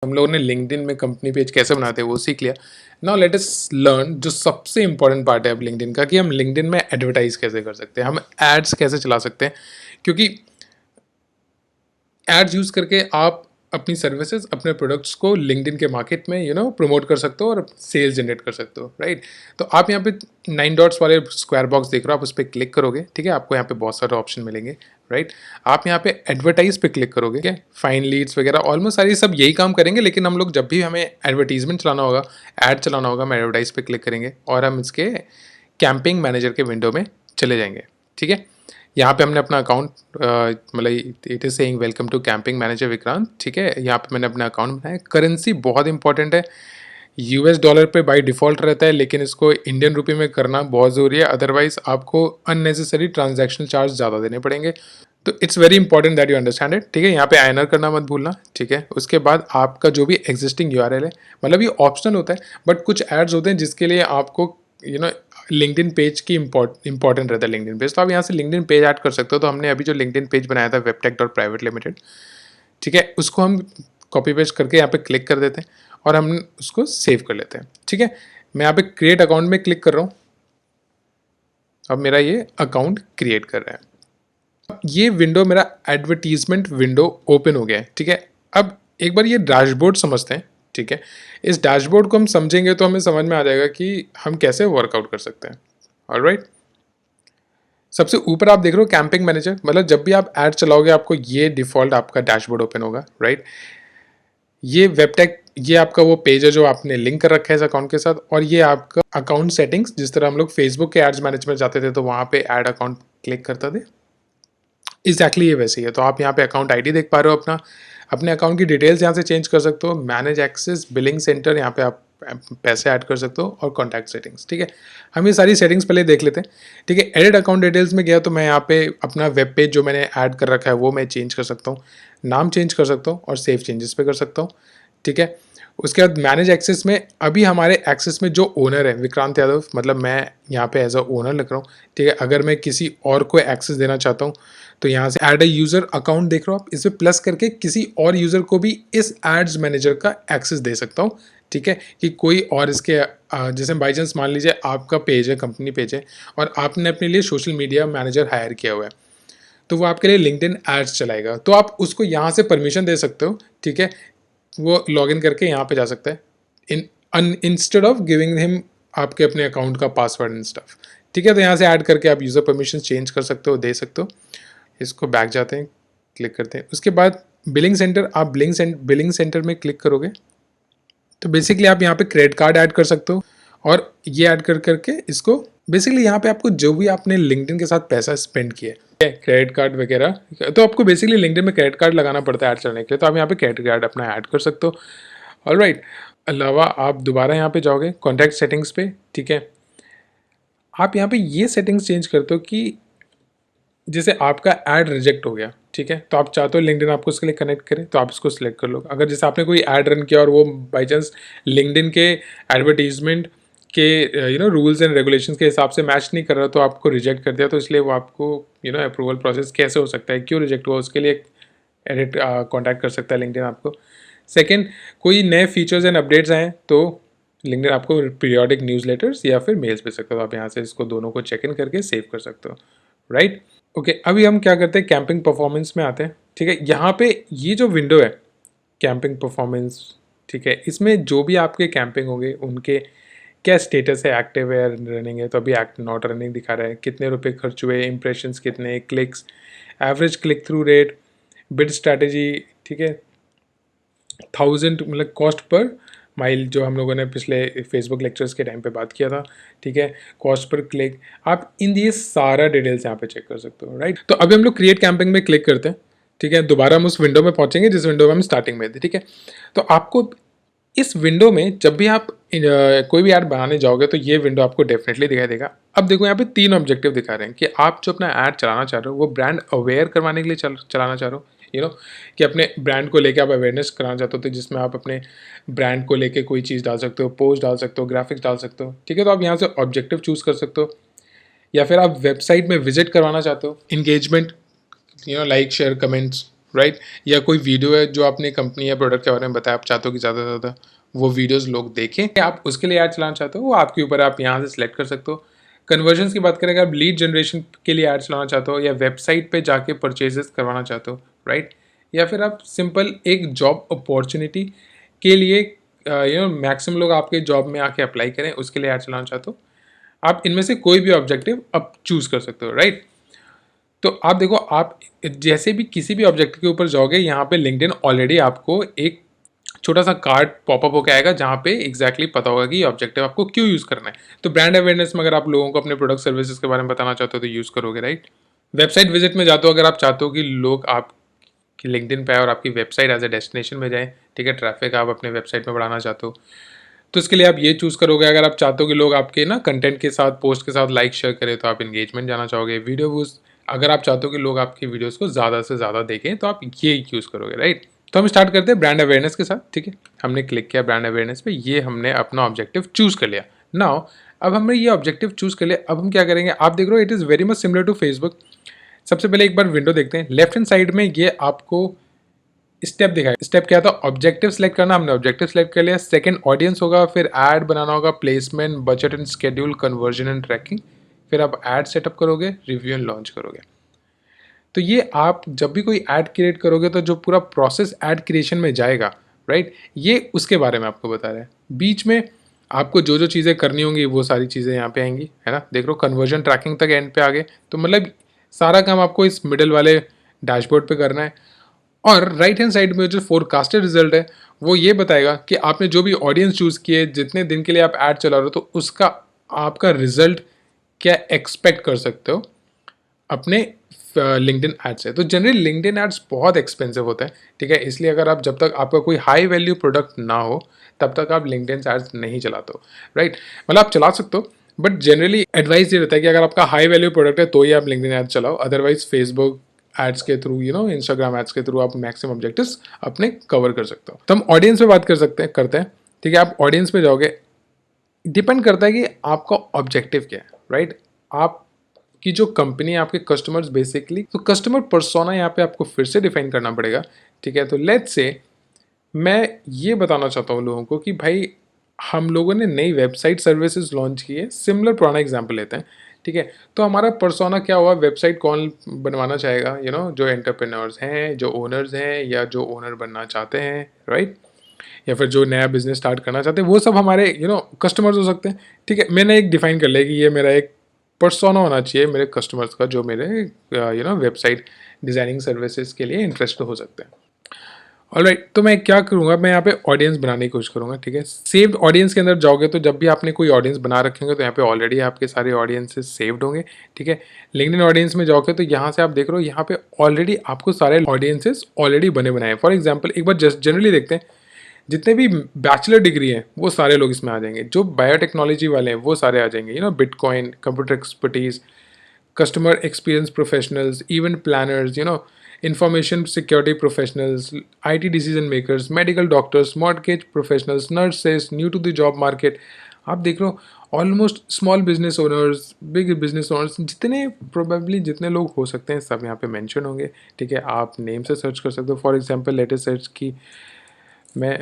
हम लोगों ने लिंक्डइन में कंपनी पेज कैसे बनाते हैं वो सीख लिया। नाउ लेट अस लर्न जो सबसे इंपॉर्टेंट पार्ट है अब लिंक्डइन का, कि हम लिंक्डइन में एडवर्टाइज कैसे कर सकते हैं, हम एड्स कैसे चला सकते हैं। क्योंकि एड्स यूज़ करके आप अपनी सर्विसेज, अपने प्रोडक्ट्स को लिंक्डइन के मार्केट में प्रमोट कर सकते हो और सेल्स जनरेट कर सकते हो, राइट। तो आप यहाँ पे 9 डॉट्स वाले स्क्वायर बॉक्स देख रहे हो, आप उस पर क्लिक करोगे, ठीक है। आपको यहाँ पे बहुत सारे ऑप्शन मिलेंगे, राइट। आप यहाँ पे एडवर्टाइज पे क्लिक करोगे, ठीक है। फाइन लीड्स वगैरह ऑलमोस्ट सारी सब यही काम करेंगे, लेकिन हम लोग जब भी हमें एडवर्टीजमेंट चलाना होगा, ऐड चलाना होगा, हम एडवर्टाइज पे क्लिक करेंगे और हम इसके कैंपिंग मैनेजर के विंडो में चले जाएंगे, ठीक है। यहाँ पे हमने अपना अकाउंट मतलब it is saying welcome to campaign manager Vikrant, ठीक है। यहाँ पे मैंने अपना अकाउंट बनाया। करेंसी बहुत इंपॉर्टेंट है, यूएस डॉलर पे बाय डिफ़ॉल्ट रहता है, लेकिन इसको इंडियन रुपये में करना बहुत ज़रूरी है, अदरवाइज़ आपको अननेसेसरी ट्रांजैक्शन चार्ज ज़्यादा देने पड़ेंगे। तो it's very important that you understand it, ठीक है। यहाँ पे आइनर करना मत भूलना, ठीक है। उसके बाद आपका जो भी एग्जिस्टिंग यूआरएल है, मतलब ये ऑप्शनल होता है, बट कुछ एड्स होते हैं जिसके लिए आपको लिंक्डइन पेज की इंपॉर्टेंट रहता है लिंक्डइन पेज। तो आप यहाँ से लिंक्डइन पेज ऐड कर सकते हो। तो हमने अभी जो लिंक्डइन पेज बनाया था webtech.private limited, ठीक है, उसको हम कॉपी पेस्ट करके यहाँ पे क्लिक कर देते हैं और हम उसको सेव कर लेते हैं, ठीक है। मैं यहाँ पे क्रिएट अकाउंट में क्लिक कर रहा हूँ। अब मेरा ये अकाउंट क्रिएट कर रहा है। अब ये विंडो मेरा एडवर्टीजमेंट विंडो ओपन हो गया है, ठीक है। अब एक बार ये डैशबोर्ड समझते हैं, ठीक है। इस डैशबोर्ड को हम समझेंगे तो हमें समझ में आ जाएगा कि हम कैसे वर्कआउट कर सकते हैं। ऑलराइट, सबसे ऊपर आप देख रहे हो कैंपिंग मैनेजर, मतलब जब भी आप ऐड चलाओगे आपको ये डिफॉल्ट आपका डैशबोर्ड ओपन होगा, राइट। ये वेबटेक, ये आपका वो पेज है जो आपने लिंक कर रखा है इस अकाउंट के साथ, और ये आपका अकाउंट सेटिंग्स, जिस तरह हम लोग फेसबुक के एड्स मैनेजमेंट जाते थे तो वहाँ पे ऐड अकाउंट क्लिक करते थे, एग्जैक्टली ये वैसे ही है। तो आप यहाँ पे अकाउंट आईडी देख पा रहे हो, अपने अकाउंट की डिटेल्स यहाँ से चेंज कर सकते हो। मैनेज एक्सेस, बिलिंग सेंटर, यहाँ पे आप पैसे ऐड कर सकते हो, और कॉन्टैक्ट सेटिंग्स, ठीक है। हम ये सारी सेटिंग्स पहले देख लेते हैं, ठीक है। एडिट अकाउंट डिटेल्स में गया तो मैं यहाँ पे अपना वेब पेज जो मैंने ऐड कर रखा है वो मैं चेंज कर सकता हूँ, नाम चेंज कर सकता हूँ और सेव चेंजेस पे कर सकता हूँ, ठीक है। उसके बाद मैनेज एक्सेस में अभी हमारे एक्सेस में जो ओनर है विक्रांत यादव, मतलब मैं यहाँ पे एज अ ओनर लिख रहा हूँ, ठीक है। अगर मैं किसी और को एक्सेस देना चाहता हूँ तो यहाँ से ऐड अ यूज़र अकाउंट देख रहे हो आप, इस पर प्लस करके किसी और यूज़र को भी इस एड्स मैनेजर का एक्सेस दे सकता हूँ, ठीक है। कि कोई और इसके जैसे बाई चांस मान लीजिए आपका पेज है, कंपनी पेज है, और आपने अपने लिए सोशल मीडिया मैनेजर हायर किया हुआ है, तो वो आपके लिए लिंक्डइन एड्स चलाएगा। तो आप उसको यहाँ से परमिशन दे सकते हो, ठीक है। वो लॉगिन करके यहाँ पे जा सकता है इंस्टेड ऑफ गिविंग हिम आपके अपने अकाउंट का पासवर्ड एंड स्टफ, ठीक है। तो यहाँ से ऐड करके आप यूज़र परमिशन चेंज कर सकते हो, दे सकते हो। इसको बैक जाते हैं, क्लिक करते हैं। उसके बाद बिलिंग सेंटर, आप बिलिंग सेंटर में क्लिक करोगे तो बेसिकली आप यहाँ पे क्रेडिट कार्ड ऐड कर सकते हो, और ये ऐड कर करके इसको बेसिकली यहाँ पे आपको जो भी आपने लिंक्डइन के साथ पैसा स्पेंड किया है, क्रेडिट कार्ड वगैरह, तो आपको बेसिकली लिंक्डइन में क्रेडिट कार्ड लगाना पड़ता है ऐड करने के लिए, तो आप यहाँ पे क्रेडिट कार्ड अपना ऐड कर सकते हो। ऑलराइट, अलावा आप दोबारा यहाँ पे जाओगे कॉन्टैक्ट सेटिंग्स पे, ठीक है। आप यहाँ पे ये सेटिंग्स चेंज करते हो कि जैसे आपका ऐड रिजेक्ट हो गया, ठीक है, तो आप चाहते हो लिंक्डइन आपको उसके लिए कनेक्ट करे तो आप इसको सिलेक्ट कर लो। अगर जैसे आपने कोई ऐड रन किया और वो बाई चांस लिंक्डइन के एडवर्टीजमेंट के रूल्स एंड रेगुलेशंस के हिसाब से मैच नहीं कर रहा तो आपको रिजेक्ट कर दिया, तो इसलिए वो आपको अप्रूवल प्रोसेस कैसे हो सकता है, क्यों रिजेक्ट हुआ, उसके लिए एडिट कॉन्टैक्ट कर सकता है लिंक्डइन आपको। सेकेंड, कोई नए फीचर्स एंड अपडेट्स आए तो लिंक्डइन आपको पीरियोडिक न्यूज़लेटर्स या फिर मेल्स भेज सकते हो, आप यहाँ से इसको दोनों को चेक इन करके सेव कर सकते हो, राइट। ओके, अभी हम क्या करते हैं, कैंपिंग परफॉर्मेंस में आते हैं, ठीक है। यहाँ पे ये जो विंडो है कैंपिंग परफॉर्मेंस, ठीक है, इसमें जो भी आपके कैंपिंग होंगे उनके क्या स्टेटस है, एक्टिव है, रनिंग है, तो अभी एक्ट नॉट रनिंग दिखा रहा है, कितने रुपए खर्च हुए, इंप्रेशंस कितने, clicks, average click through rate, bid strategy, ठीक है, 1000 मतलब कॉस्ट पर माइल, जो हम लोगों ने पिछले फेसबुक लेक्चर्स के टाइम पे बात किया था, ठीक है, कॉस्ट पर क्लिक, आप इन ये सारा डिटेल्स यहाँ पे चेक कर सकते हो, राइट। तो अभी हम लोग क्रिएट कैंपिंग में क्लिक करते हैं, ठीक है। दोबारा हम उस विंडो में पहुंचेंगे जिस विंडो में हम स्टार्टिंग में थे, ठीक है। तो आपको इस विंडो में जब भी आप कोई भी ऐड बनाने जाओगे तो ये विंडो आपको डेफिनेटली दिखाई देगा। अब देखो यहाँ पे 3 ऑब्जेक्टिव दिखा रहे हैं कि आप जो अपना ऐड चलाना चाह रहे हो वो ब्रांड अवेयर करवाने के लिए चलाना चाह रहे हो, कि अपने ब्रांड को लेके आप अवेयरनेस कराना चाहते हो, तो जिसमें आप अपने ब्रांड को लेके कोई चीज़ डाल सकते हो, पोस्ट डाल सकते हो, ग्राफिक्स डाल सकते हो, ठीक है। तो आप यहाँ से ऑब्जेक्टिव चूज़ कर सकते हो, या फिर आप वेबसाइट में विजिट करवाना चाहते हो, engagement, like share comments, right? या कोई वीडियो है जो आपने कंपनी या प्रोडक्ट के बारे में बताया, आप चाहते हो कि ज़्यादा से ज़्यादा वो वीडियोस लोग देखें, आप उसके लिए ऐड चलाना चाहते हो, वो आपके ऊपर, आप यहाँ से सिलेक्ट कर सकते हो। कन्वर्जन्स की बात करें, अगर आप लीड जनरेशन के लिए ऐड चलाना चाहते हो या वेबसाइट पे जाके परचेजेस करवाना चाहते हो, राइट? या फिर आप सिंपल एक जॉब अपॉर्चुनिटी के लिए मैक्सिमम लोग आपके जॉब में आके अप्लाई करें, उसके लिए ऐड चलाना चाहते हो, आप इनमें से कोई भी ऑब्जेक्टिव आप चूज़ कर सकते हो, राइट? तो आप देखो, आप जैसे भी किसी भी ऑब्जेक्टिव के ऊपर जाओगे, यहाँ पे लिंक्डइन ऑलरेडी आपको एक छोटा सा कार्ड पॉपअप होकर आएगा जहाँ पे एग्जैक्टली पता होगा कि ये ऑब्जेक्टिव आपको क्यों यूज़ करना है। तो ब्रांड अवेयरनेस में अगर आप लोगों को अपने प्रोडक्ट सर्विसेज के बारे में बताना चाहते हो तो यूज़ करोगे, राइट? वेबसाइट विजिट में जाते हो, अगर आप चाहते हो कि लोग आपकी लिंक्डइन पे आए और आपकी वेबसाइट एज ए डेस्टिनेशन में जाए, ठीक है, ट्रैफिक आप अपने वेबसाइट में बढ़ाना चाहते हो, तो इसके लिए आप ये चूज़ करोगे। अगर आप चाहते हो कि लोग आपके ना कंटेंट के साथ, पोस्ट के साथ लाइक शेयर करें, तो आप एंगेजमेंट जाना चाहोगे। वीडियो व्यूज़, अगर आप चाहते हो कि लोग आपकी वीडियोस को ज़्यादा से ज़्यादा देखें, तो आप ये यूज़ करोगे, राइट? तो हम स्टार्ट करते हैं ब्रांड अवेयरनेस के साथ, ठीक है? हमने क्लिक किया ब्रांड अवेयरनेस पे, ये हमने अपना ऑब्जेक्टिव चूज़ कर लिया। नाउ अब हमने ये ऑब्जेक्टिव चूज़ कर लिया, अब हम क्या करेंगे, आप देख रहे हो it is very much similar to Facebook. सबसे पहले एक बार विंडो देखते हैं, लेफ्ट हैंड साइड में ये आपको स्टेप दिखाएगा। स्टेप क्या था, ऑब्जेक्टिव सेलेक्ट करना, हमने ऑब्जेक्टिव सेलेक्ट कर लिया। सेकंड ऑडियंस होगा, फिर ऐड बनाना होगा, placement, budget and schedule, conversion and tracking, फिर आप ऐड सेटअप करोगे, रिव्यू एंड लॉन्च करोगे। तो ये आप जब भी कोई ऐड क्रिएट करोगे तो जो पूरा प्रोसेस ऐड क्रिएशन में जाएगा, राइट, ये उसके बारे में आपको बता रहा है। बीच में आपको जो जो चीज़ें करनी होंगी वो सारी चीज़ें यहाँ पे आएंगी, है ना? देख लो, कन्वर्जन ट्रैकिंग तक एंड पे आ गए। तो मतलब सारा काम आपको इस मिडल वाले डैशबोर्ड पे करना है। और राइट हैंड साइड में जो फोरकास्टेड रिजल्ट है वो ये बताएगा कि आपने जो भी ऑडियंस चूज़ किए, जितने दिन के लिए आप ऐड चला रहे हो, तो उसका आपका रिजल्ट क्या एक्सपेक्ट कर सकते हो अपने लिंक्डइन एड से। तो जनरली लिंक्डइन एड्स बहुत एक्सपेंसिव होता है, ठीक है? इसलिए अगर आप, जब तक आपका कोई हाई वैल्यू प्रोडक्ट ना हो, तब तक आप लिंक्डइन एड्स नहीं चलाते हो, राइट? मतलब आप चला सकते हो, बट जनरली एडवाइस ये रहता है कि अगर आपका हाई वैल्यू प्रोडक्ट है तो ही आप लिंक्डइन एड्स चलाओ, अदरवाइज फेसबुक एड्स के थ्रू, इंस्टाग्राम एड्स के थ्रू आप मैक्सिमम ऑब्जेक्टिव्स अपने कवर कर सकते हो। तो हम ऑडियंस पे बात करते हैं, ठीक है? आप ऑडियंस पे जाओगे, डिपेंड करता है कि आपका ऑब्जेक्टिव क्या है, राइट? आप कि जो कंपनी है, आपके कस्टमर्स बेसिकली, तो कस्टमर पर्सोना यहाँ पे आपको फिर से डिफाइन करना पड़ेगा, ठीक है? तो लेट्स से मैं ये बताना चाहता हूँ लोगों को कि भाई, हम लोगों ने नई वेबसाइट सर्विसेज लॉन्च की है, सिमिलर पुराना एग्जांपल लेते हैं, ठीक है? तो हमारा पर्सोना क्या हुआ, वेबसाइट कौन बनवाना चाहेगा, जो एंटरप्रेन्योर्स हैं, जो ओनर्स हैं, या जो ओनर बनना चाहते हैं, राइट? या फिर जो नया बिजनेस स्टार्ट करना चाहते हैं, वो सब हमारे कस्टमर्स हो सकते हैं, ठीक है? मैंने एक डिफाइन कर लिया कि ये मेरा एक पर्सोना होना चाहिए मेरे कस्टमर्स का, जो मेरे वेबसाइट डिज़ाइनिंग सर्विसेज के लिए इंटरेस्ट हो सकते हैं। ऑलराइट, तो मैं क्या करूँगा, मैं यहाँ पे ऑडियंस बनाने की कोशिश करूँगा, ठीक है? सेव्ड ऑडियंस के अंदर जाओगे तो जब भी आपने कोई ऑडियंस बना रखेंगे तो यहाँ पे ऑलरेडी आपके सारे ऑडियंसेस सेव्ड होंगे, ठीक है? लिंक्डइन ऑडियंस में जाओगे तो यहाँ से आप देख रहे हो, यहाँ पे ऑलरेडी आपको सारे ऑडियंसेस ऑलरेडी बने बनाए हैं। फॉर एग्जाम्पल एक बार जस्ट जनरली देखते हैं, जितने भी बैचलर डिग्री हैं वो सारे लोग इसमें आ जाएंगे, जो बायोटेक्नोलॉजी वाले हैं वो सारे आ जाएंगे, bitcoin, computer expertise, customer experience professionals, event planners, information security professionals, IT decision makers, medical doctors, mortgage professionals, nurses, new to the job market. आप देख रहे हो almost small business owners, big business owners, जितने probably जितने लोग हो सकते हैं सब यहाँ पे मेंशन होंगे, ठीक है? आप नेम से सर्च कर सकते हो। फॉर एग्जांपल लेटेस्ट सर्च की मैं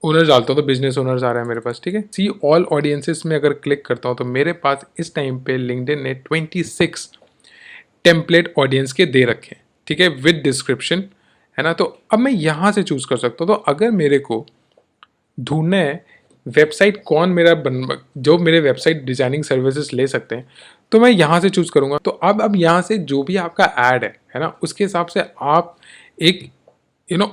ओनर्स डालता हूँ तो बिजनेस ओनर्स आ रहा है मेरे पास, ठीक है? सी ऑल ऑडियंसेस में अगर क्लिक करता हूँ तो मेरे पास इस टाइम पे लिंक्डइन ने 26 टेम्पलेट ऑडियंस के दे रखे हैं, ठीक है, विद डिस्क्रिप्शन, है ना? तो अब मैं यहाँ से चूज़ कर सकता हूँ। तो अगर मेरे को ढूंढना है वेबसाइट कौन मेरा जो मेरे वेबसाइट डिजाइनिंग सर्विसेज ले सकते हैं, तो मैं यहाँ से चूज़ करूँगा। तो अब यहाँ से जो भी आपका ऐड है ना, उसके हिसाब से आप एक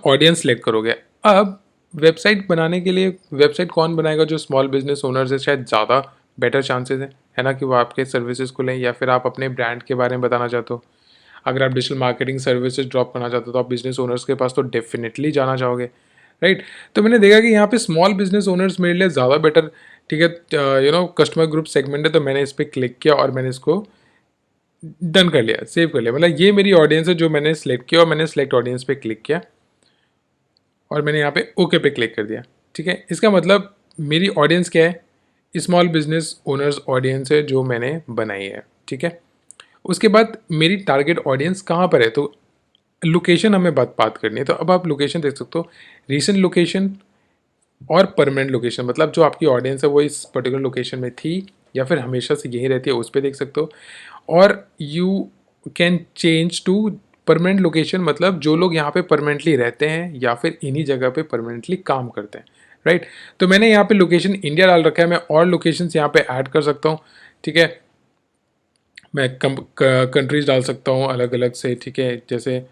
ऑडियंस सेलेक्ट करोगे। अब वेबसाइट बनाने के लिए वेबसाइट कौन बनाएगा, जो स्मॉल बिजनेस ओनर्स है, शायद ज़्यादा बेटर चांसेस है ना, कि वो आपके सर्विसेज को लें, या फिर आप अपने ब्रांड के बारे में बताना चाहते हो। अगर आप डिजिटल मार्केटिंग सर्विसेज ड्रॉप करना चाहते हो तो आप बिजनेस ओनर्स के पास तो डेफिनेटली जाना चाहोगे, राइट? तो मैंने देखा कि यहाँ पे स्मॉल बिजनेस ओनर्स मेरे लिए ज़्यादा बेटर, ठीक है, कस्टमर ग्रुप सेगमेंट है। तो मैंने इस पर क्लिक किया और मैंने इसको डन कर लिया, सेव कर लिया। मतलब ये मेरी ऑडियंस है जो मैंने सेलेक्ट किया, और मैंने सेलेक्ट ऑडियंस पे क्लिक किया और मैंने यहाँ पे ओके पे क्लिक कर दिया, ठीक है? इसका मतलब मेरी ऑडियंस क्या है, स्मॉल बिजनेस ओनर्स ऑडियंस है जो मैंने बनाई है, ठीक है? उसके बाद मेरी टारगेट ऑडियंस कहाँ पर है, तो लोकेशन हमें बात करनी है। तो अब आप लोकेशन देख सकते हो, रीसेंट लोकेशन और परमानेंट लोकेशन, मतलब जो आपकी ऑडियंस है वो इस पर्टिकुलर लोकेशन में थी या फिर हमेशा से यहीं रहती है, उस पर देख सकते हो। और you can change to permanent location, मतलब जो लोग यहाँ पे परमानेंटली रहते हैं या फिर इन्हीं जगह पे परमानेंटली काम करते हैं, राइट। तो मैंने यहाँ पे लोकेशन इंडिया डाल रखा है, मैं और लोकेशंस यहाँ पे ऐड कर सकता हूँ, ठीक है। मैं कंट्रीज डाल सकता हूँ अलग अलग से, ठीक है, जैसे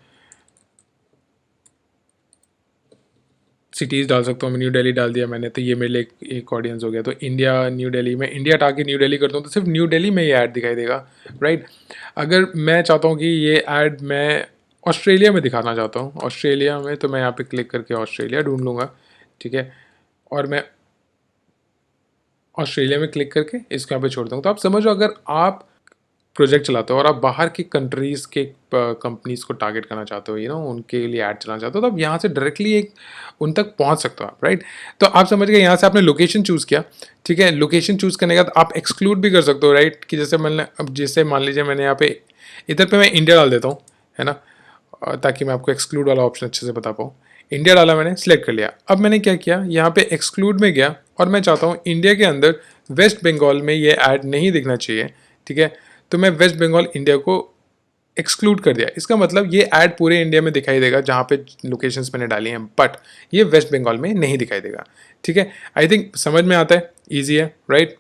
सिटीज़ डाल सकता हूँ। मैं न्यू दिल्ली डाल दिया मैंने, तो ये मेरे लिए एक ऑडियंस हो गया। तो इंडिया, न्यू दिल्ली, मैं इंडिया हटा के न्यू दिल्ली करता हूँ तो सिर्फ न्यू दिल्ली में ये ऐड दिखाई देगा, राइट। अगर मैं चाहता हूँ कि ये ऐड मैं ऑस्ट्रेलिया में दिखाना चाहता हूँ, ऑस्ट्रेलिया में, तो मैं यहाँ पे क्लिक करके ऑस्ट्रेलिया ढूंढ लूँगा, ठीक है। और मैं ऑस्ट्रेलिया में क्लिक करके इसको यहाँ पे छोड़ दूँगा। तो आप समझो, अगर आप प्रोजेक्ट चलाते हो और आप बाहर की कंट्रीज़ के कंपनीज़ को टारगेट करना चाहते हो, उनके लिए ऐड चलाना चाहते हो, तो आप यहाँ से डायरेक्टली एक उन तक पहुँच सकते हो आप, राइट। तो आप समझ गए, यहाँ से आपने लोकेशन चूज़ किया, ठीक है। लोकेशन चूज़ करने के बाद आप एक्सक्लूड भी कर सकते हो, राइट, कि जैसे मैंने अब जैसे मान लीजिए मैंने यहाँ पे इधर पे मैं इंडिया डाल देता हूँ, है ना, ताकि मैं आपको एक्सक्लूड वाला ऑप्शन अच्छे से बता पाऊँ। इंडिया डाला, मैंने सिलेक्ट कर लिया। अब मैंने क्या किया, यहाँ पे एक्सक्लूड में गया और मैं चाहता हूँ इंडिया के अंदर वेस्ट बंगाल में ये ऐड नहीं दिखना चाहिए, ठीक है। तो मैं वेस्ट बंगाल इंडिया को एक्सक्लूड कर दिया। इसका मतलब ये ऐड पूरे इंडिया में दिखाई देगा जहाँ पे लोकेशंस मैंने डाली हैं, बट ये वेस्ट बंगाल में नहीं दिखाई देगा, ठीक है। आई थिंक समझ में आता है, ईजी है, राइट।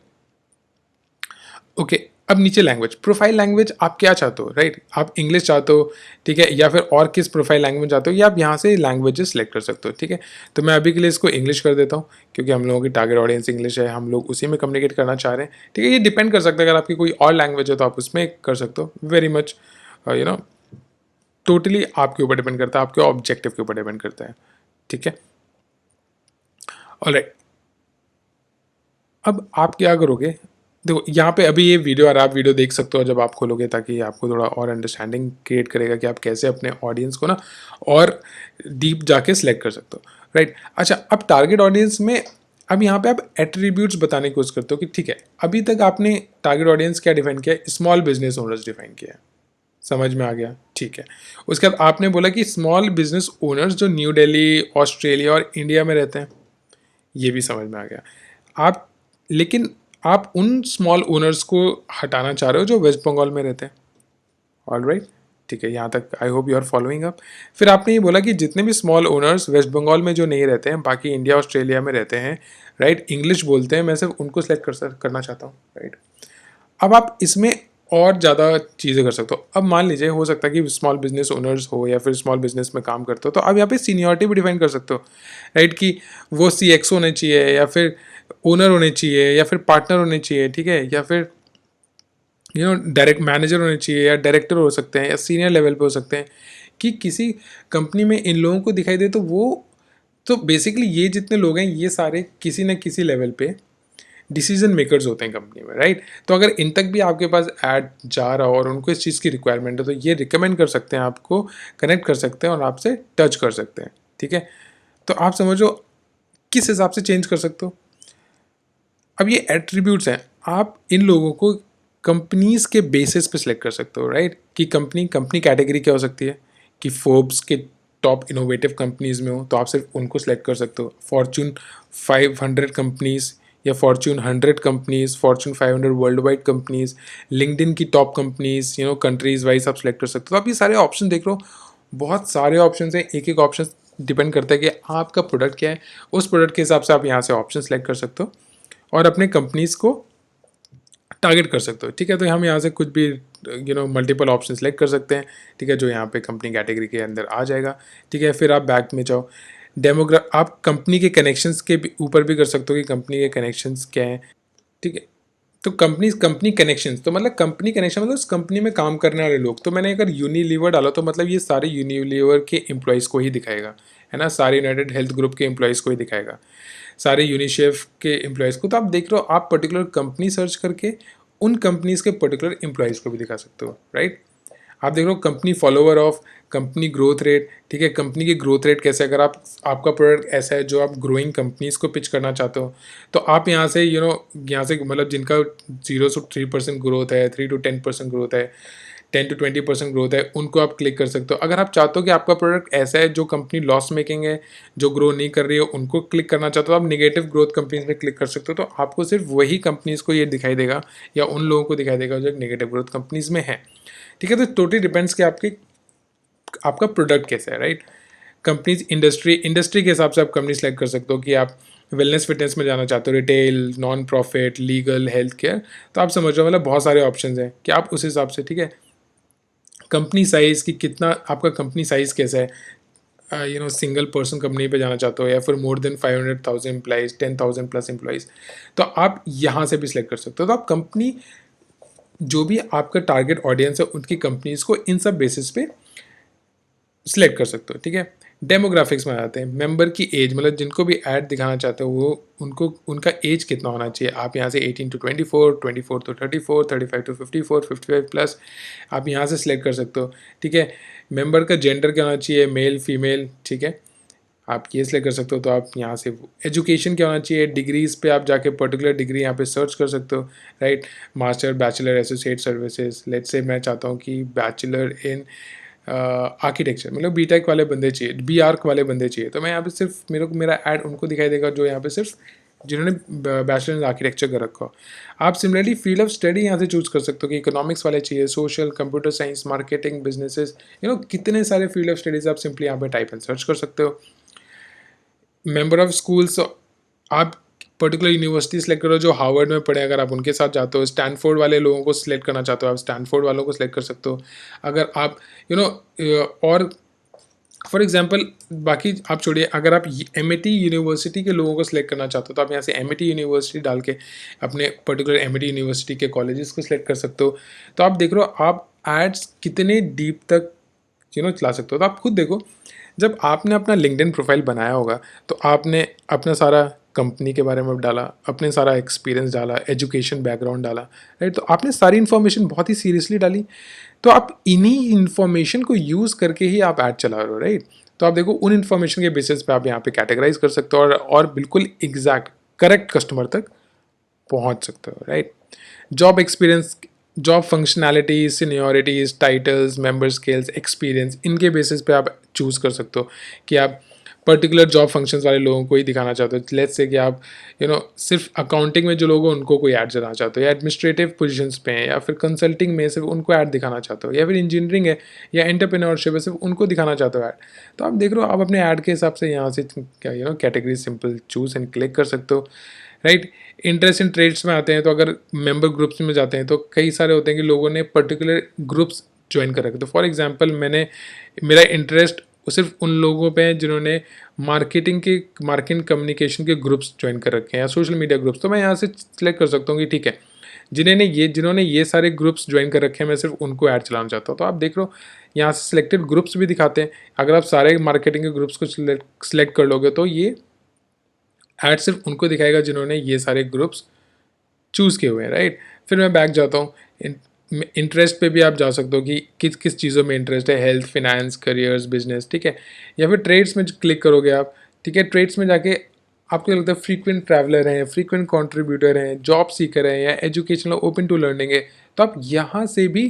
ओके, अब नीचे लैंग्वेज, प्रोफाइल लैंग्वेज आप क्या चाहते हो, राइट। आप इंग्लिश चाहते हो, ठीक है, या फिर और किस प्रोफाइल लैंग्वेज चाहते हो, या आप यहाँ से लैंग्वेजेस सेलेक्ट कर सकते हो, ठीक है। तो मैं अभी के लिए इसको इंग्लिश कर देता हूँ, क्योंकि हम लोगों की टारगेट ऑडियंस इंग्लिश है, हम लोग उसी में कम्युनिकेट करना चाह रहे हैं, ठीक है। ये डिपेंड कर सकता है, अगर आपकी कोई और लैंग्वेज है तो आप उसमें कर सकते हो। वेरी मच टोटली आपके ऊपर डिपेंड करता है, आपके ऑब्जेक्टिव के ऊपर डिपेंड करता है, ठीक है। ऑलराइट, अब आप क्या करोगे, देखो यहाँ पे अभी ये वीडियो और आप वीडियो देख सकते हो जब आप खोलोगे, ताकि आपको थोड़ा और अंडरस्टैंडिंग क्रिएट करेगा कि आप कैसे अपने ऑडियंस को ना और डीप जाके सिलेक्ट कर सकते हो, राइट। अच्छा, अब टारगेट ऑडियंस में अब यहाँ पे आप एट्रीब्यूट्स बताने की कोशिश करते हो कि ठीक है, अभी तक आपने टारगेट ऑडियंस क्या डिफाइन किया है, स्मॉल बिजनेस ओनर्स डिफाइन किया है, समझ में आ गया, ठीक है। उसके बाद आपने बोला कि स्मॉल बिजनेस ओनर्स जो न्यू दिल्ली, ऑस्ट्रेलिया और इंडिया में रहते हैं, ये भी समझ में आ गया। आप लेकिन आप उन स्मॉल ओनर्स को हटाना चाह रहे हो जो वेस्ट बंगाल में रहते हैं, ऑल राइट, ठीक है। यहाँ तक I hope you are following up. फिर आपने ये बोला कि जितने भी स्मॉल ओनर्स वेस्ट बंगाल में जो नहीं रहते हैं, बाकी इंडिया ऑस्ट्रेलिया में रहते हैं, राइट, इंग्लिश बोलते हैं, मैं सिर्फ उनको सेलेक्ट करना चाहता हूँ, राइट। अब आप इसमें और ज़्यादा चीज़ें कर सकते हो। अब मान लीजिए, हो सकता है कि स्मॉल बिजनेस ओनर्स हो या फिर स्मॉल बिजनेस में काम करते हो, तो आप यहाँ पे सीनियरिटी भी डिफाइन कर सकते हो, राइट, कि वो CX होने चाहिए या फिर ओनर होने चाहिए या फिर पार्टनर होने चाहिए, ठीक है, या फिर डायरेक्ट मैनेजर होने चाहिए या डायरेक्टर हो सकते हैं या सीनियर लेवल पे हो सकते हैं, कि किसी कंपनी में इन लोगों को दिखाई दे। तो वो तो बेसिकली ये जितने लोग हैं, ये सारे किसी न किसी लेवल पे डिसीजन मेकर्स होते हैं कंपनी में, राइट। तो अगर इन तक भी आपके पास ऐड जा रहा हो और उनको इस चीज़ की रिक्वायरमेंट है, तो ये रिकमेंड कर सकते हैं, आपको कनेक्ट कर सकते हैं और आपसे टच कर सकते हैं, ठीक है। तो आप समझो किस हिसाब से चेंज कर सकते हो। अब ये एट्रीब्यूट्स हैं, आप इन लोगों को कंपनीज के बेसिस पे सिलेक्ट कर सकते हो, राइट, कि कंपनी कैटेगरी क्या हो सकती है, कि फोर्ब्स के टॉप इनोवेटिव कंपनीज में हो तो आप सिर्फ उनको सिलेक्ट कर सकते हो, फॉर्चून 500 कंपनीज या Fortune 100 companies, Fortune 500 world wide companies, LinkedIn की टॉप कंपनीज, कंट्रीज वाइज आप सिलेक्ट कर सकते हो। तो आप ये सारे ऑप्शन देख लो, बहुत सारे ऑप्शन हैं, एक एक ऑप्शन डिपेंड करता है कि आपका प्रोडक्ट क्या है, उस प्रोडक्ट के हिसाब से आप यहाँ से ऑप्शन सेलेक्ट कर सकते हो और अपने कंपनीज को टारगेट कर सकते हो, ठीक है। तो हम यहाँ से कुछ भी मल्टीपल ऑप्शन सेलेक्ट कर सकते हैं, ठीक है, जो यहाँ पे कंपनी कैटेगरी के अंदर आ जाएगा, ठीक है। फिर आप बैक में जाओ, आप कंपनी के कनेक्शंस के ऊपर भी कर सकते हो कि कंपनी के कनेक्शंस क्या हैं, ठीक है। तो कंपनी कनेक्शंस, तो मतलब कंपनी कनेक्शन मतलब उस कंपनी में काम करने वाले लोग। तो मैंने अगर यूनिलीवर डाला तो मतलब ये सारे यूनिलीवर के एम्प्लॉयज़ को ही दिखाएगा, है ना, सारे यूनाइटेड हेल्थ ग्रुप के एम्प्लॉयज़ को ही दिखाएगा, सारे यूनिशेफ के एम्प्लॉयज़ को। तो आप देख रहे हो, आप पर्टिकुलर कंपनी सर्च करके उन कंपनीज़ के पर्टिकुलर एम्प्लॉयज़ को भी दिखा सकते हो, राइट। आप देख रहे हो company follower of, company growth rate, ठीक है, कंपनी की ग्रोथ रेट कैसे, अगर आपका प्रोडक्ट ऐसा है जो आप ग्रोइंग कंपनीज को पिच करना चाहते हो, तो आप यहाँ से यहाँ से मतलब जिनका 0 से 3% ग्रोथ है, 3 to 10% ग्रोथ है, 10 to 20% ग्रोथ है, उनको आप क्लिक कर सकते हो। अगर आप चाहते हो कि आपका प्रोडक्ट ऐसा है जो कंपनी लॉस मेकिंग है, जो ग्रो नहीं कर रही है, उनको क्लिक करना चाहते हो, आप नेगेटिव ग्रोथ कंपनीज में क्लिक कर सकते हो। तो आपको सिर्फ वही कंपनीज को ये दिखाई देगा या उन लोगों को दिखाई देगा जो नेगेटिव ग्रोथ कंपनीज में है, ठीक है। तो टोटली डिपेंड्स कि आपका प्रोडक्ट कैसा है, राइट। कंपनीज इंडस्ट्री के हिसाब से आप कंपनी सेलेक्ट कर सकते हो कि आप वेलनेस फिटनेस में जाना चाहते हो, retail, non profit, legal, health care, तो आप समझ रहे हो, मतलब बहुत सारे ऑप्शंस हैं कि आप उस हिसाब से, ठीक है। कंपनी साइज़ कि कितना आपका कंपनी साइज़ कैसा है, सिंगल पर्सन कंपनी पे जाना चाहते हो या फिर more than 500,000 employees, 10,000 plus employees, तो आप यहाँ से भी सिलेक्ट कर सकते हो। तो आप कंपनी जो भी आपका टारगेट ऑडियंस है उनकी कंपनीज़ को इन सब बेसिस पे सिलेक्ट कर सकते हो, ठीक है। डेमोग्राफिक्स में आते हैं, मेंबर की एज, मतलब जिनको भी ऐड दिखाना चाहते हो वो उनको उनका एज कितना होना चाहिए। आप यहाँ से 18 to 24, 24 to 34, 35 to 54, 55 प्लस आप यहाँ से सिलेक्ट कर सकते हो, ठीक है। मेंबर का जेंडर क्या होना चाहिए, मेल फीमेल, ठीक है, आप ये सिलेक्ट कर सकते हो। तो आप यहाँ से एजुकेशन क्या होना चाहिए, डिग्रीज पे आप जाके पर्टिकुलर डिग्री यहाँ पे सर्च कर सकते हो, right. Master, bachelor, associate services, let's say मैं चाहता हूँ कि बैचलर इन आर्किटेक्चर, मतलब बीटेक वाले बंदे चाहिए, बी आर्क वाले बंदे चाहिए, तो मैं यहाँ पे सिर्फ मेरा ऐड उनको दिखाई देगा जो यहाँ पे सिर्फ जिन्होंने बैचलर इन आर्किटेक्चर कर रखा हो। आप सिमिलरली फील्ड ऑफ स्टडी यहाँ से चूज कर सकते हो कि इकोनॉमिक्स वाले चाहिए, social, computer science, marketing, businesses, कितने सारे फील्ड ऑफ स्टडीज आप सिंपली यहाँ पे टाइप एंड सर्च कर सकते हो। मेंबर ऑफ स्कूल्स, आप पर्टिकुलर यूनिवर्सिटी सेलेक्ट करो जो हार्वर्ड में पढ़े, अगर आप उनके साथ जाते हो। स्टैनफोर्ड वाले लोगों को सिलेक्ट करना चाहते हो, आप स्टैनफोर्ड वालों को सिलेक्ट कर सकते हो। अगर आप और फॉर एग्जांपल बाकी आप छोड़िए, अगर आप एमआईटी यूनिवर्सिटी के लोगों को सिलेक्ट करना चाहते हो तो आप यहाँ से एमआईटी यूनिवर्सिटी डाल के अपने पर्टिकुलर एमआईटी यूनिवर्सिटी के कॉलेजेस को सिलेक्ट कर सकते हो। तो आप देख रहे हो आप एड्स कितने डीप तक चला सकते हो। तो आप खुद देखो, जब आपने अपना लिंक्डइन प्रोफाइल बनाया होगा तो आपने अपना सारा कंपनी के बारे में डाला, अपने सारा एक्सपीरियंस डाला, एजुकेशन बैकग्राउंड डाला, राइट। तो आपने सारी इन्फॉर्मेशन बहुत ही सीरियसली डाली, तो आप इन्हीं इन्फॉर्मेशन को यूज़ करके ही आप ऐड चला रहे हो, राइट। तो आप देखो उन इन्फॉर्मेशन के बेसिस पे आप यहाँ पे कैटेगराइज कर सकते हो और बिल्कुल एग्जैक्ट करेक्ट कस्टमर तक पहुँच सकते हो, right. Job experience, job functionalities, seniorities, titles, member scales, experience, इनके बेसिस पे आप चूज़ कर सकते हो कि आप पर्टिकुलर जॉब फंक्शंस वाले लोगों को ही दिखाना चाहते हो। लेट्स से कि आप सिर्फ अकाउंटिंग में जो लोग हैं उनको कोई ऐड देना चाहते हो, या एडमिनिस्ट्रेटिव पोजीशंस पे हैं, या फिर कंसल्टिंग में सिर्फ उनको ऐड दिखाना चाहते हो, या फिर इंजीनियरिंग है या एंटरप्रेन्योरशिप है सिर्फ उनको दिखाना चाहते हो ऐड। तो आप देख रहे हो आप अपने ऐड के हिसाब से यहाँ से क्या category simple choose and click कर सकते हो, राइट। इंटरेस्ट इन ट्रेड्स में आते हैं तो अगर मेंबर ग्रुप्स में जाते हैं तो कई सारे होते हैं कि लोगों ने पर्टिकुलर ग्रुप्स ज्वाइन कर रखे। तो फॉर एग्जांपल मेरा इंटरेस्ट सिर्फ उन लोगों पे है जिन्होंने मार्केटिंग कम्युनिकेशन के ग्रुप्स ज्वाइन कर रखे हैं या सोशल मीडिया ग्रुप्स, तो मैं यहाँ से सिलेक्ट कर सकता हूँ कि ठीक है, जिन्होंने ये सारे ग्रुप्स ज्वाइन कर रखे हैं मैं सिर्फ उनको ऐड चलाना चाहता हूँ। तो आप देख रहे हो यहाँ से सिलेक्टेड ग्रुप्स भी दिखाते हैं। अगर आप सारे मार्केटिंग के ग्रुप्स को सिलेक्ट कर लोगे तो ये ऐड सिर्फ उनको दिखाएगा जिन्होंने ये सारे ग्रुप्स चूज़ किए हुए हैं, राइट। फिर मैं बैक जाता हूँ, इंटरेस्ट पे भी आप जा सकते हो कि किस किस चीज़ों में इंटरेस्ट है, हेल्थ, फिनेंस, करियर्स, बिजनेस, ठीक है। या फिर ट्रेड्स में क्लिक करोगे आप, ठीक है। ट्रेड्स में जाके आपको लगता है फ्रीक्वेंट ट्रैवलर हैं, फ्रीक्वेंट कंट्रीब्यूटर हैं, जॉब सीकर हैं या एजुकेशनल ओपन टू लर्निंग है, तो आप यहाँ से भी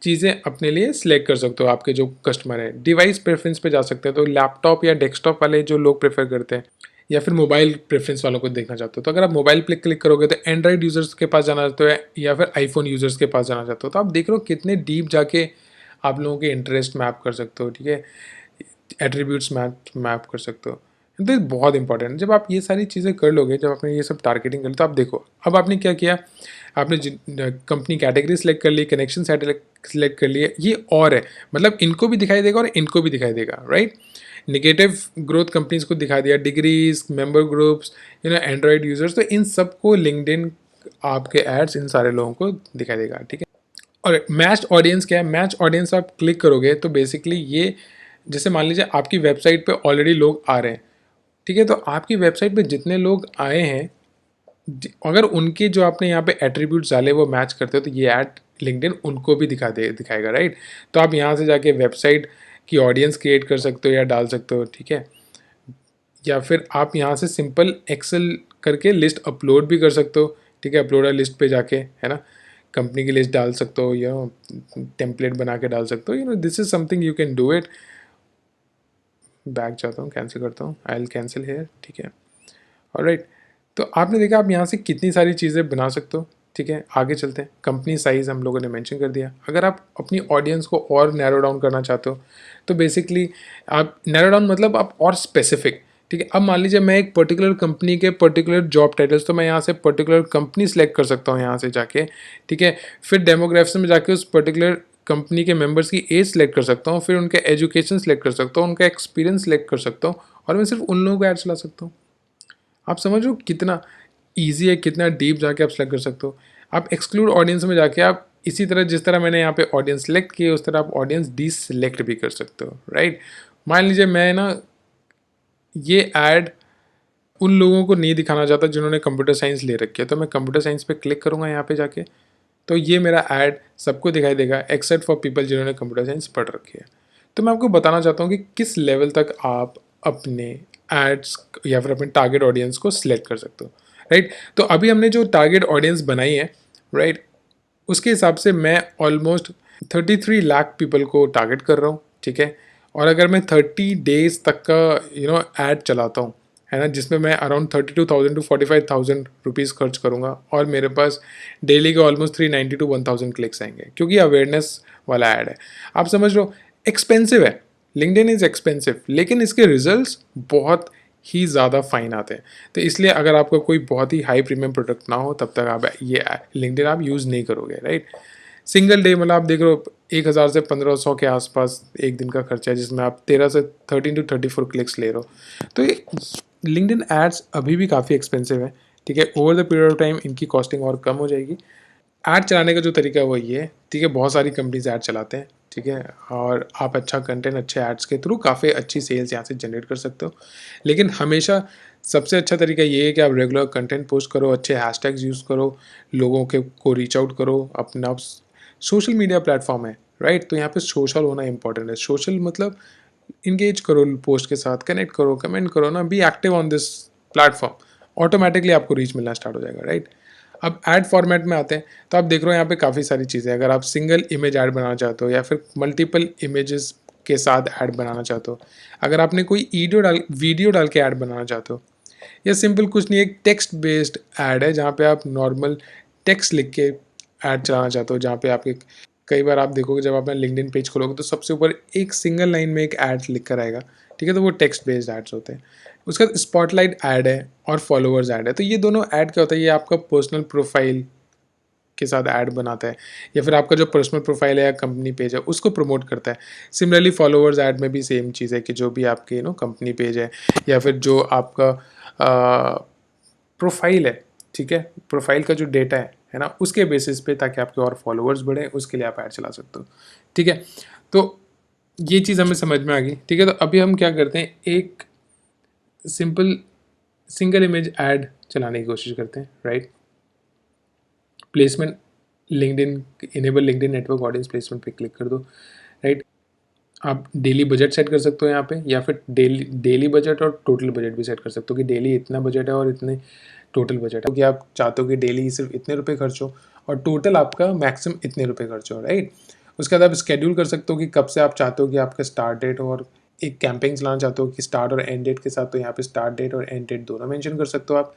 चीज़ें अपने लिए सिलेक्ट कर सकते हो आपके जो कस्टमर हैं। डिवाइस प्रेफरेंस पे जा सकते हैं, तो लैपटॉप या डेस्कटॉप वाले जो लोग प्रेफर करते हैं, या फिर मोबाइल प्रेफरेंस वालों को देखना चाहते हो, तो अगर आप मोबाइल पे क्लिक करोगे तो एंड्रॉइड यूज़र्स के पास जाना चाहते हो या फिर आईफोन यूज़र्स के पास जाना चाहते हो। तो आप देख रहे हो कितने डीप जाके आप लोगों के इंटरेस्ट मैप कर सकते हो, ठीक है, एट्रीब्यूट्स मैप कर सकते हो। तो ये बहुत इंपॉर्टेंट है। जब आप ये सारी चीज़ें कर लोगे, जब आपने ये सब टारगेटिंग कर ली, तो आप देखो अब आपने क्या किया, आपने कंपनी कैटेगरी सेलेक्ट कर ली, कनेक्शन सेलेक्ट कर लिए, ये और है, मतलब इनको भी दिखाई देगा और इनको भी दिखाई देगा, राइट। नेगेटिव ग्रोथ कंपनीज को दिखा दिया, degrees, member groups, Android users, तो इन सबको लिंक्डइन आपके एड्स इन सारे लोगों को दिखाई देगा, ठीक है। और मैच ऑडियंस क्या है, मैच ऑडियंस आप क्लिक करोगे तो बेसिकली ये, जैसे मान लीजिए आपकी वेबसाइट पे ऑलरेडी लोग आ रहे हैं, ठीक है, तो आपकी वेबसाइट पे जितने लोग आए हैं, अगर उनके जो आपने यहाँ पे एट्रीब्यूट्स डाले वो मैच करते हो तो ये ऐड लिंक्डइन उनको भी दिखाएगा, राइट। तो आप यहाँ से जाके वेबसाइट की ऑडियंस क्रिएट कर सकते हो या डाल सकते हो, ठीक है। या फिर आप यहाँ से सिंपल एक्सेल करके लिस्ट अपलोड भी कर सकते हो, ठीक है, अपलोडर लिस्ट पे जाके, है ना, कंपनी की लिस्ट डाल सकते हो, यू नो टेम्पलेट बना के डाल सकते हो, you know this is something you can do it. Back जाता हूँ, कैंसिल करता हूँ, आई विल कैंसिल हेयर, ठीक है। ऑलराइट, तो आपने देखा आप यहाँ से कितनी सारी चीज़ें बना सकते हो, ठीक है। आगे चलते हैं, कंपनी साइज़ हम लोगों ने मेंशन कर दिया। अगर आप अपनी ऑडियंस को और नैरो डाउन करना चाहते हो तो बेसिकली आप नैरो डाउन मतलब आप और स्पेसिफिक, ठीक है। अब मान लीजिए मैं एक पर्टिकुलर कंपनी के पर्टिकुलर जॉब टाइटल्स, तो मैं यहाँ से पर्टिकुलर कंपनी सेलेक्ट कर सकता हूँ यहाँ से जाके, ठीक है। फिर डेमोग्राफिक्स में जाके उस पर्टिकुलर कंपनी के मेंबर्स की एज सेलेक्ट कर सकता हूँ, फिर उनके एजुकेशन सेलेक्ट कर सकता हूँ, उनका एक्सपीरियंस सेलेक्ट कर सकता हूँ, और मैं सिर्फ उन लोगों को ऐड चला सकता हूँ। आप समझ रहे हो कितना ईजी है, कितना डीप जाके आप सेलेक्ट कर सकते हो। आप एक्सक्लूड ऑडियंस में जाके आप इसी तरह जिस तरह मैंने यहाँ पे ऑडियंस सेलेक्ट किए उस तरह आप ऑडियंस डी सेलेक्ट भी कर सकते हो, राइट। मान लीजिए मैं ना ये ऐड उन लोगों को नहीं दिखाना चाहता जिन्होंने कंप्यूटर साइंस ले रखी है, तो मैं कंप्यूटर साइंस पे क्लिक करूँगा यहाँ पे जाके, तो ये मेरा ऐड सबको दिखाई देगा एक्सेप्ट फॉर पीपल जिन्होंने कंप्यूटर साइंस पढ़ रखी है। तो मैं आपको बताना चाहता हूँ कि किस लेवल तक आप अपने एड्स या फिर अपने टारगेट ऑडियंस को सिलेक्ट कर सकते हो, राइट। तो अभी हमने जो टारगेट ऑडियंस बनाई है, राइट, उसके हिसाब से मैं ऑलमोस्ट 33 लाख पीपल को टारगेट कर रहा हूँ, ठीक है। और अगर मैं 30 डेज तक का ऐड चलाता हूँ, है ना, जिसमें मैं अराउंड 32,000 टू 45,000 रुपीज़ खर्च करूँगा, और मेरे पास डेली के ऑलमोस्ट 390 टू 1,000 क्लिक्स आएंगे, क्योंकि अवेयरनेस वाला ऐड है। आप समझ लो एक्सपेंसिव है, लिंक्डइन इज़ एक्सपेंसिव, लेकिन इसके रिजल्ट्स बहुत ही ज़्यादा फाइन आते हैं। तो इसलिए अगर आपका कोई बहुत ही हाई प्रीमियम प्रोडक्ट ना हो तब तक आप ये लिंक्डइन आप यूज़ नहीं करोगे, राइट। सिंगल डे मतलब आप देख रहे हो 1,000 से 1,500 के आसपास एक दिन का खर्चा है, जिसमें आप 13 से 13 टू 34 क्लिक्स ले रहे हो। तो ये लिंक्डइन एड्स अभी भी काफ़ी एक्सपेंसिव है, ठीक है। Over the period of time इनकी कॉस्टिंग और कम हो जाएगी। ऐड चलाने का जो तरीका है वो ये है, ठीक है। बहुत सारी कंपनीज ऐड चलाते हैं, ठीक है, और आप अच्छा कंटेंट अच्छे एड्स के थ्रू काफ़ी अच्छी सेल्स यहाँ से जनरेट कर सकते हो। लेकिन हमेशा सबसे अच्छा तरीका ये है कि आप रेगुलर कंटेंट पोस्ट करो, अच्छे हैशटैग्स यूज़ करो, लोगों के को रीच आउट करो। अपना सोशल मीडिया प्लेटफॉर्म है, राइट, तो यहाँ पे सोशल होना इंपॉर्टेंट है। सोशल मतलब इंगेज करो पोस्ट के साथ, कनेक्ट करो, कमेंट करो ना, be active on this platform, automatically आपको रीच मिलना स्टार्ट हो जाएगा, राइट। अब ऐड फॉर्मेट में आते हैं, तो आप देख रहे हो यहाँ पे काफ़ी सारी चीज़ें। अगर आप सिंगल इमेज ऐड बनाना चाहते हो या फिर मल्टीपल इमेजेस के साथ ऐड बनाना चाहते हो, अगर आपने कोई वीडियो डाल के ऐड बनाना चाहते हो, या सिंपल कुछ नहीं, एक टेक्स्ट बेस्ड ऐड है जहाँ पे आप नॉर्मल टेक्स्ट लिख के ऐड चलाना चाहते हो, जहाँ पे आपके कई बार आप देखोगे जब आप अपना लिंक्डइन पेज खोलोगे तो सबसे ऊपर एक सिंगल लाइन में एक ऐड लिख कर आएगा, ठीक है, तो वो टेक्स्ट बेस्ड एड्स होते हैं। उसका स्पॉटलाइट ऐड है और फॉलोअर्स ऐड है। तो ये दोनों ऐड क्या होता है, ये आपका पर्सनल प्रोफाइल के साथ ऐड बनाता है, या फिर आपका जो पर्सनल प्रोफाइल है या कंपनी पेज है उसको प्रमोट करता है। सिमिलरली फॉलोअर्स ऐड में भी सेम चीज़ है कि जो भी आपके कंपनी पेज है या फिर जो आपका प्रोफाइल है, ठीक है, प्रोफाइल का जो डेटा है ना, उसके बेसिस पे, ताकि आपके और फॉलोअर्स बढ़े, उसके लिए आप ऐड चला सकते हो, ठीक है। तो ये चीज़ हमें समझ में आ गई, ठीक है। तो अभी हम क्या करते हैं, एक सिंपल सिंगल इमेज ऐड चलाने की कोशिश करते हैं, right. Placement LinkedIn, enable LinkedIn network audience placement पे क्लिक कर दो, राइट। आप डेली बजट सेट कर सकते हो यहाँ पे, या फिर डेली बजट और टोटल बजट भी सेट कर सकते हो कि डेली इतना बजट है और इतने टोटल बजट है, कि आप चाहते हो कि डेली सिर्फ इतने रुपए खर्च हो और टोटल आपका मैक्सिमम इतने रुपए खर्च हो, राइट। उसके बाद आप स्केड्यूल कर सकते हो कि कब से आप चाहते हो कि आपका स्टार्ट डेट हो, और एक कैंपेन चलाना चाहते हो कि स्टार्ट और एंड डेट के साथ, तो यहाँ पे स्टार्ट डेट और एंड डेट दोनों मेंशन कर सकते हो आप।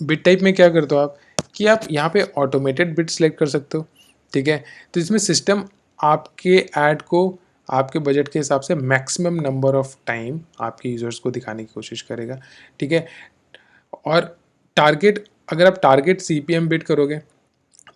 बिट टाइप में क्या करते हो आप कि आप यहाँ पे ऑटोमेटेड बिट सेलेक्ट कर सकते हो, ठीक है। तो इसमें सिस्टम आपके ऐड को आपके बजट के हिसाब से मैक्सिमम नंबर ऑफ टाइम आपके यूज़र्स को दिखाने की कोशिश करेगा, ठीक है। और टारगेट, अगर आप टारगेट CPM बिट करोगे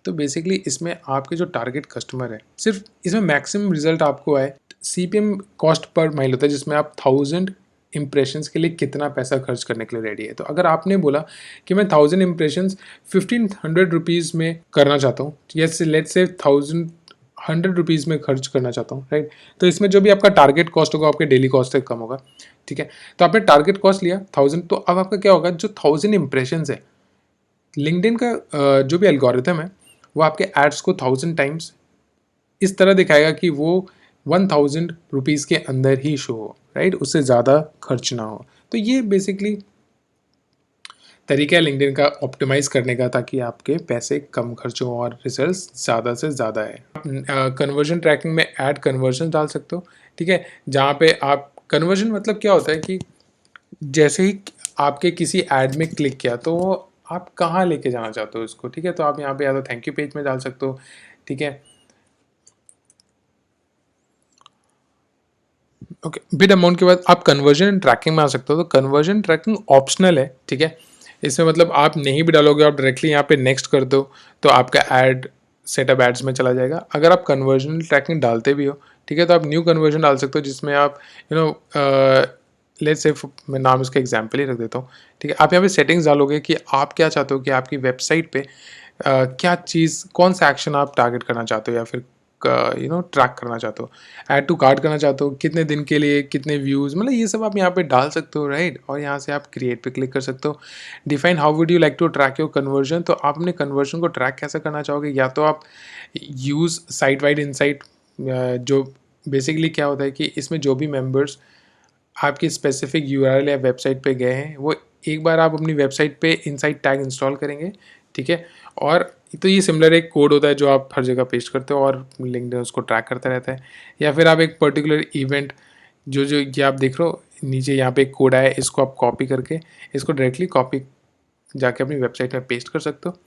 तो बेसिकली इसमें आपके जो टारगेट कस्टमर है, सिर्फ इसमें मैक्सिमम रिजल्ट आपको आए। CPM कॉस्ट पर माइल होता है, जिसमें आप 1000 इंप्रेशंस के लिए कितना पैसा खर्च करने के लिए रेडी है। तो अगर आपने बोला कि मैं 1000 इंप्रेशंस 1500 रुपीज़ में करना चाहता हूँ, यस लेट्स से 100 रुपीज़ में खर्च करना चाहता हूँ, राइट। तो इसमें जो भी आपका टारगेट कॉस्ट होगा आपके डेली कॉस्ट से कम होगा, ठीक है। तो आपने टारगेट कॉस्ट लिया 1000, तो अब आपका क्या होगा, जो 1000 इंप्रेशंस है, लिंक्डइन का जो भी एल्गोरिथम है वो आपके एड्स को 1000 टाइम्स इस तरह दिखाएगा कि वो 1000 रुपीज़ के अंदर ही शो हो, राइट, उससे ज़्यादा खर्च ना हो। तो ये बेसिकली तरीका है लिंक्डइन का ऑप्टिमाइज़ करने का, ताकि आपके पैसे कम खर्च हों और रिजल्ट्स ज़्यादा से ज़्यादा आएँ। आप कन्वर्जन ट्रैकिंग में ऐड कन्वर्जन डाल सकते हो, ठीक है? जहाँ पे आप कन्वर्जन मतलब क्या होता है कि जैसे ही आपके किसी ऐड में क्लिक किया तो वो आप कहाँ लेके जाना चाहते हो इसको, ठीक है? तो आप यहाँ पे या तो थैंक यू पेज में डाल सकते हो, ठीक है? ओके, बिड अमाउंट के बाद आप कन्वर्जन ट्रैकिंग में आ सकते हो। तो कन्वर्जन ट्रैकिंग ऑप्शनल है, ठीक है? इसमें मतलब आप नहीं भी डालोगे, आप डायरेक्टली यहाँ पे नेक्स्ट कर दो तो आपका ऐड सेटअप एड्स में चला जाएगा। अगर आप कन्वर्जन ट्रैकिंग डालते भी हो, ठीक है, तो आप न्यू कन्वर्जन डाल सकते हो जिसमें आप यू नो लेट्स से मैं नाम इसका एग्जांपल ही रख देता हूँ, ठीक है? आप यहाँ पे सेटिंग्स डालोगे कि आप क्या चाहते हो कि आपकी वेबसाइट पे क्या चीज़, कौन सा एक्शन आप टारगेट करना चाहते हो या फिर ट्रैक करना चाहते हो, ऐड टू कार्ट करना चाहते हो, कितने दिन के लिए, कितने व्यूज़, मतलब ये सब आप यहाँ पे डाल सकते हो, राइट? और यहाँ से आप क्रिएट पे क्लिक कर सकते हो। Define how would you like to track your conversion. तो आप अपने कन्वर्जन को ट्रैक कैसे करना चाहोगे? या तो आप यूज़ साइट वाइड इनसाइट, जो बेसिकली क्या होता है कि इसमें जो भी मेंबर्स आपकी स्पेसिफिक यूआरएल या वेबसाइट पे गए हैं, वो एक बार आप अपनी वेबसाइट पे इनसाइट टैग इंस्टॉल करेंगे, ठीक है? और तो ये सिमिलर एक कोड होता है जो आप हर जगह पेस्ट करते हो और लिंक्डइन उसको ट्रैक करता रहता है। या फिर आप एक पर्टिकुलर इवेंट, जो जो ये आप देख रहे हो नीचे यहाँ पे एक कोड आया है, इसको आप कॉपी करके इसको डायरेक्टली कॉपी जाके अपनी वेबसाइट में पेस्ट कर सकते हो।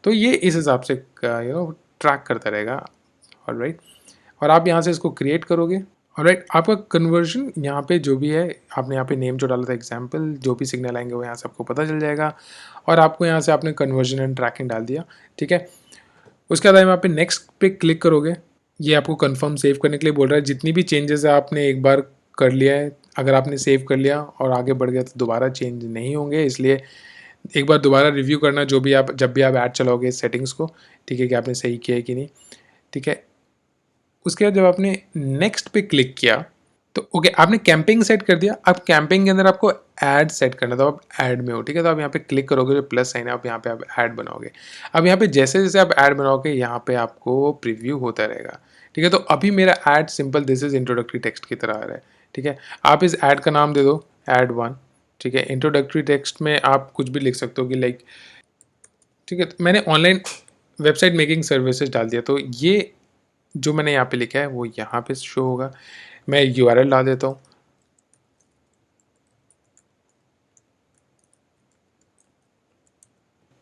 तो ये इस हिसाब से ट्रैक करता रहेगा, ऑलराइट? और आप यहाँ से इसको क्रिएट करोगे, ऑलराइट? आपका कन्वर्जन यहाँ पे जो भी है, आपने यहाँ पे नेम जो डाला था एग्जाम्पल, जो भी सिग्नल आएंगे वो यहाँ से आपको पता चल जाएगा। और आपको यहाँ से आपने कन्वर्जन एंड ट्रैकिंग डाल दिया, ठीक है? उसके बाद यहाँ पे नेक्स्ट पे क्लिक करोगे, ये आपको कंफर्म सेव करने के लिए बोल रहा है। जितनी भी चेंजेस है आपने एक बार कर लिया है, अगर आपने सेव कर लिया और आगे बढ़ गया तो दोबारा चेंज नहीं होंगे, इसलिए एक बार दोबारा रिव्यू करना जो भी आप, जब भी आप ऐड चलाओगे सेटिंग्स को, ठीक है, कि आपने सही किया है कि नहीं, ठीक है? उसके बाद जब आपने नेक्स्ट पे क्लिक किया तो ओके, आपने कैंपिंग सेट कर दिया। अब कैंपिंग के अंदर आपको ऐड सेट करना, तो आप ऐड में हो, ठीक है? तो आप यहाँ पे क्लिक करोगे, जो प्लस साइन है, आप यहाँ पे आप ऐड बनाओगे। अब यहाँ पे जैसे जैसे आप ऐड बनाओगे यहाँ पे आपको प्रीव्यू होता रहेगा, ठीक है? तो अभी मेरा add simple this is introductory text की तरह आ रहा है, ठीक है? आप इस ऐड का नाम दे दो ऐड वन, ठीक है? इंट्रोडक्टरी टेक्स्ट में आप कुछ भी लिख सकते हो कि लाइक, ठीक है? तो मैंने ऑनलाइन वेबसाइट मेकिंग सर्विसेज डाल दिया, तो ये जो मैंने यहाँ पे लिखा है वो यहाँ पे शो होगा। मैं यूआरएल डाल देता हूँ,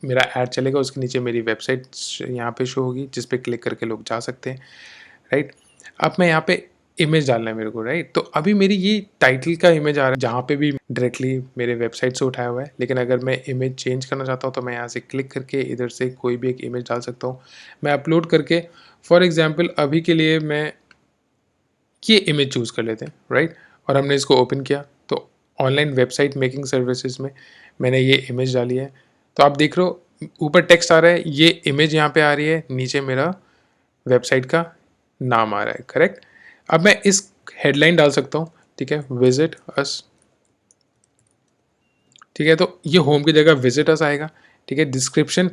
मेरा ऐड चलेगा, उसके नीचे मेरी वेबसाइट यहाँ पे शो होगी जिस पे क्लिक करके लोग जा सकते हैं, राइट? अब मैं यहाँ पे इमेज डालना है मेरे को, राइट? तो अभी मेरी ये टाइटल का इमेज आ रहा है जहाँ पे भी डायरेक्टली मेरे वेबसाइट से उठाया हुआ है, लेकिन अगर मैं इमेज चेंज करना चाहता हूँ तो मैं यहाँ से क्लिक करके इधर से कोई भी एक इमेज डाल सकता हूँ। मैं अपलोड करके, फॉर एग्जाम्पल अभी के लिए मैं ये इमेज चूज़ कर लेते हैं, राइट? और हमने इसको ओपन किया तो ऑनलाइन वेबसाइट मेकिंग सर्विसेज में मैंने ये इमेज डाली है। तो आप देख रहे हो ऊपर टेक्स्ट आ रहा है, ये इमेज यहाँ पे आ रही है, नीचे मेरा वेबसाइट का नाम आ रहा है, करेक्ट? अब मैं इस हेडलाइन डाल सकता हूँ, ठीक है, विजिट अस, ठीक है? तो ये होम की जगह विजिट अस आएगा, ठीक है? डिस्क्रिप्शन,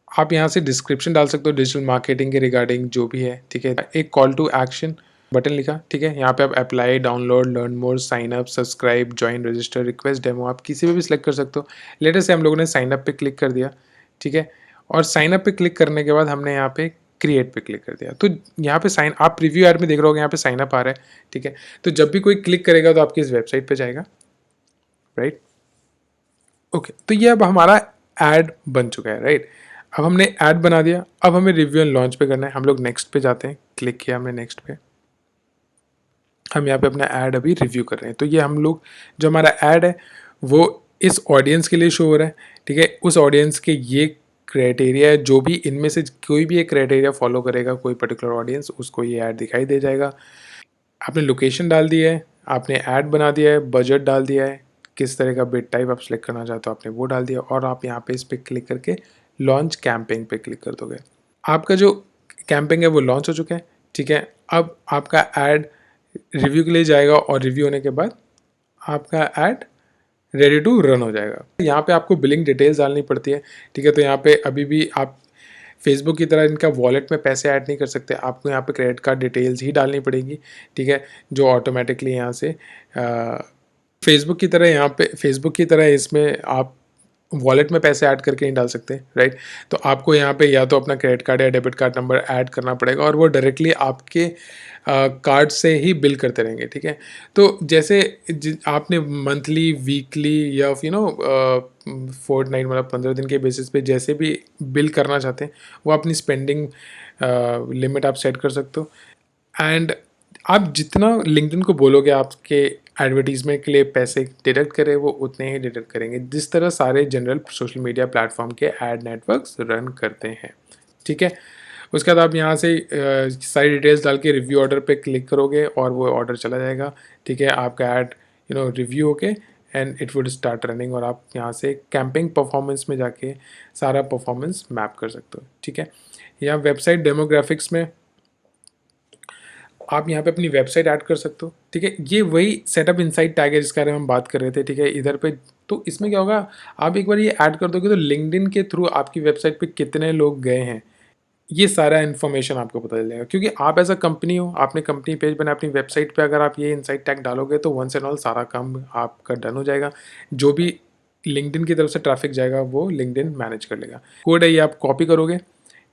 आप यहाँ से डिस्क्रिप्शन डाल सकते हो डिजिटल मार्केटिंग के रिगार्डिंग जो भी है, ठीक है? एक कॉल टू एक्शन बटन लिखा, ठीक है? यहाँ पे आप apply, download, learn more, sign up, subscribe, join, register, request demo, आप किसी पे भी सिलेक्ट कर सकते हो। लेटेस्ट से हम लोगों ने साइन अप पे क्लिक कर दिया, ठीक है? और साइन अप पे क्लिक करने के बाद हमने यहाँ पे क्रिएट पे क्लिक कर दिया। तो यहाँ पे साइन, आप प्रीव्यू ऐड में देख रहे हो यहाँ पे साइन अप आ रहा है, ठीक है? तो जब भी कोई क्लिक करेगा तो आपकी इस वेबसाइट पे जाएगा, राइट? ओके, तो ये अब हमारा ऐड बन चुका है, राइट? अब हमने ऐड बना दिया, अब हमें रिव्यू एंड लॉन्च पे करना है। हम लोग नेक्स्ट पे जाते हैं, क्लिक किया हमने नेक्स्ट पे, हम यहाँ पे अपना ऐड अभी रिव्यू कर रहे हैं। तो ये हम लोग, जो हमारा ऐड है वो इस ऑडियंस के लिए शो हो रहा है, ठीक है? उस ऑडियंस के ये क्राइटेरिया है, जो भी इनमें से कोई भी एक क्राइटेरिया फॉलो करेगा, कोई पर्टिकुलर ऑडियंस, उसको ये ऐड दिखाई दे जाएगा। आपने लोकेशन डाल दी है, आपने ऐड बना दिया है, बजट डाल दिया है, किस तरह का बिड टाइप आप सेलेक्ट करना चाहते हो आपने वो डाल दिया, और आप यहाँ पे इस पर क्लिक करके लॉन्च कैंपेन पे क्लिक कर दोगे। आपका जो कैंपेन है वो लॉन्च हो चुका है, ठीक है? अब आपका ऐड रिव्यू के लिए जाएगा और रिव्यू होने के बाद आपका ऐड रेडी टू रन हो जाएगा। यहाँ पे आपको बिलिंग डिटेल्स डालनी पड़ती है, ठीक है? तो यहाँ पे अभी भी आप फेसबुक की तरह इनका वॉलेट में पैसे ऐड नहीं कर सकते, आपको यहाँ पे क्रेडिट कार्ड डिटेल्स ही डालनी पड़ेगी, ठीक है? जो ऑटोमेटिकली यहाँ से फेसबुक की तरह, यहाँ पे फेसबुक की तरह इसमें आप वॉलेट में पैसे ऐड करके नहीं डाल सकते, राइट? तो आपको यहाँ पे या तो अपना क्रेडिट कार्ड या डेबिट कार्ड नंबर ऐड करना पड़ेगा और वो डायरेक्टली आपके कार्ड से ही बिल करते रहेंगे, ठीक है? तो जैसे आपने मंथली, वीकली या फोर्टनाइट मतलब 15 दिन के बेसिस पे जैसे भी बिल करना चाहते हैं, वो अपनी स्पेंडिंग लिमिट आप सेट कर सकते हो। एंड आप जितना लिंक्डइन को बोलोगे आपके एडवर्टीजमेंट के लिए पैसे डिडक्ट करें, वो उतने ही डिडक्ट करेंगे, जिस तरह सारे जनरल सोशल मीडिया प्लेटफॉर्म के एड नेटवर्क्स रन करते हैं, ठीक है? उसके बाद आप यहाँ से सारी डिटेल्स डाल के रिव्यू ऑर्डर पे क्लिक करोगे और वो ऑर्डर चला जाएगा, ठीक है? आपका ऐड रिव्यू होके and it would start running और आप यहाँ से कैंपिंग परफॉर्मेंस में जाके सारा परफॉर्मेंस मैप कर सकते हो, ठीक है? यहाँ वेबसाइट डेमोग्राफिक्स में आप यहाँ पे अपनी वेबसाइट ऐड कर सकते हो, ठीक है? ये वही सेटअप इनसाइट टैग है जिसके बारे में हम बात कर रहे थे, ठीक है? इधर पे तो इसमें क्या होगा, आप एक बार ये ऐड कर दोगे तो लिंक्डइन के थ्रू आपकी वेबसाइट पे कितने लोग गए हैं, ये सारा इन्फॉर्मेशन आपको पता चल जाएगा। क्योंकि आप एज अ कंपनी हो, आपने कंपनी पेज बनाया, अपनी वेबसाइट पे अगर आप ये इनसाइट टैग डालोगे तो वंस एंड ऑल सारा काम आपका डन हो जाएगा। जो भी लिंक्डइन की तरफ से ट्रैफिक जाएगा वो लिंक्डइन मैनेज कर लेगा। कोड है ये आप कॉपी करोगे,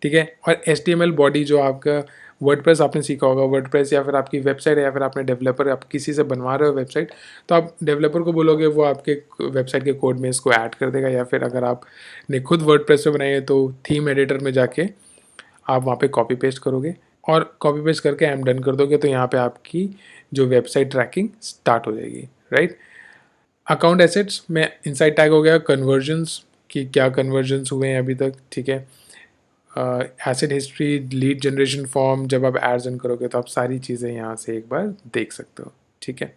ठीक है? और HTML बॉडी जो आपका वर्डप्रेस आपने सीखा होगा, वर्डप्रेस या फिर आपकी वेबसाइट है या फिर आपने डेवलपर आप किसी से बनवा रहे हो वेबसाइट, तो आप डेवलपर को बोलोगे वो आपके वेबसाइट के कोड में इसको ऐड कर देगा। या फिर अगर आपने खुद वर्डप्रेस पे बनाई है तो थीम एडिटर में जाके आप वहाँ पे कॉपी पेस्ट करोगे और कॉपी पेस्ट करके एम डन कर दोगे, तो यहाँ पे आपकी जो वेबसाइट ट्रैकिंग स्टार्ट हो जाएगी, राइट? अकाउंट एसेट्स में इनसाइड टैग हो गया कन्वर्जन्स कि क्या कन्वर्जन्स हुए हैं अभी तक, ठीक है? Asset history, lead generation form, जब आप एड्स रन करोगे तो आप सारी चीज़ें यहाँ से एक बार देख सकते हो, ठीक है?